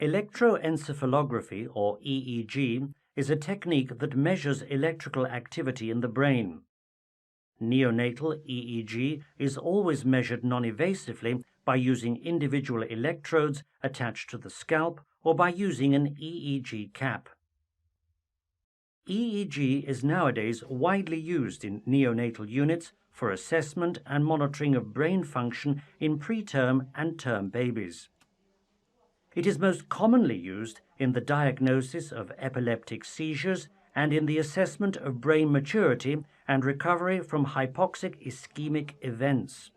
Electroencephalography, or EEG, is a technique that measures electrical activity in the brain. Neonatal EEG is always measured non-invasively by using individual electrodes attached to the scalp or by using an EEG cap. EEG is nowadays widely used in neonatal units for assessment and monitoring of brain function in preterm and term babies. It is most commonly used in the diagnosis of epileptic seizures and in the assessment of brain maturity and recovery from hypoxic ischemic events.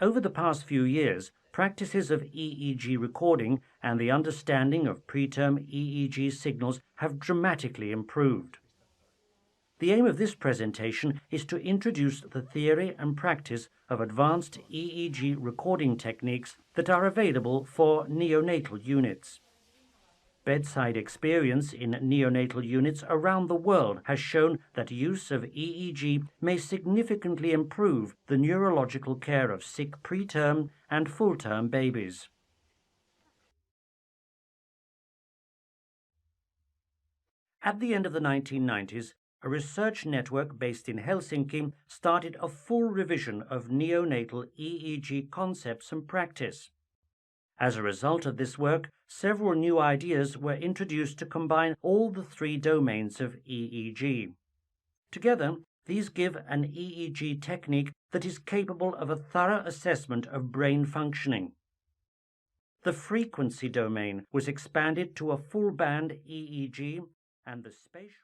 Over the past few years, practices of EEG recording and the understanding of preterm EEG signals have dramatically improved. The aim of this presentation is to introduce the theory and practice of advanced EEG recording techniques that are available for neonatal units. Bedside experience in neonatal units around the world has shown that use of EEG may significantly improve the neurological care of sick preterm and full-term babies. At the end of the 1990s, a research network based in Helsinki started a full revision of neonatal EEG concepts and practice. As a result of this work, several new ideas were introduced to combine all the three domains of EEG. Together, these give an EEG technique that is capable of a thorough assessment of brain functioning. The frequency domain was expanded to a full-band EEG, and the spatial